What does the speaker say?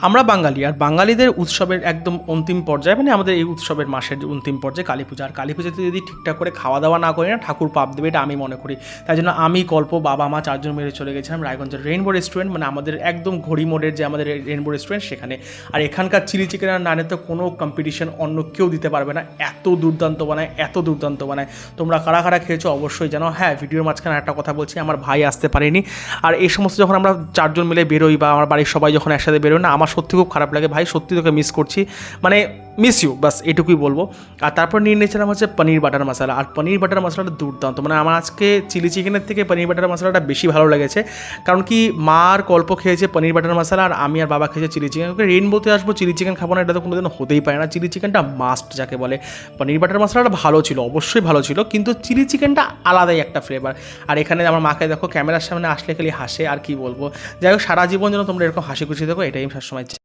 আমরা বাঙালি, আর বাঙালিদের উৎসবের একদম অন্তিম পর্যায়ে, মানে আমাদের এই উৎসবের মাসের অন্তিম পর্যায়ে কালী পূজা। আর কালী পুজোতে যদি ঠিকঠাক করে খাওয়া দাওয়া না করি না, ঠাকুর পাপ দেবে, এটা আমি মনে করি। তাই জন্য আমি, কল্প, বাবা মা চারজন মিলে চলে গেছিলাম রায়গঞ্জের রেইনবো রেস্টুরেন্ট, মানে আমাদের একদম ঘড়ি মোড়ের যে আমাদের রেইনবো রেস্টুরেন্ট, সেখানে। আর এখানকার চিলি চিকেন আর নানে তো কোনো কম্পিটিশন অন্য কেউ দিতে পারবে না, এত দুর্দান্ত বানায়, এত দুর্দান্ত বানায়। তোমরা কারা কারা খেয়েছো অবশ্যই জানো। হ্যাঁ, ভিডিওর মাঝখানে একটা কথা বলছি, আমার ভাই আসতে পারেনি। আর এই সমস্ত যখন আমরা চারজন মিলে বেরোই বা আমার বাড়ির সবাই যখন একসাথে বেরোয় না, আমার সত্যি খুব খারাপ লাগে ভাই, সত্যি তোকে মিস করছি, মানে মিস ইউ, বাস এটুকুই বলবো। আর তারপর নিয়ে নিয়েছিলাম হচ্ছে পনির বাটার মশলা, আর পনির বাটার মশলাটা দুর্দান্ত, মানে আমার আজকে চিলি চিকেনের থেকে পনির বাটার মশলাটা বেশি ভালো লেগেছে। কারণ কি, মা আর কল্প খেয়েছে পনির বাটার মশলা, আর আমি আর বাবা খেয়েছে চিলি চিকেন। রেইনবোতে আসবো, চিলি চিকেন খাবো না, এটা তো কোনোদিন হতেই পারে না। চিলি চিকেনটা মাস্ট যাকে বলে। পনির বাটার মশলাটা ভালো ছিল, অবশ্যই ভালো ছিল, কিন্তু চিলি চিকেনটা আলাদাই একটা ফ্লেভার। আর এখানে আমার মাকে দেখো ক্যামেরার সামনে আসলে খালি হাসে, আর কি বলবো। যাই হোক, সারা জীবন যেন তোমরা এরকম হাসি খুশি দেখো, এটাই আমি সবসময় চাই।